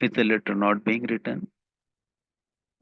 is the letter not being written۔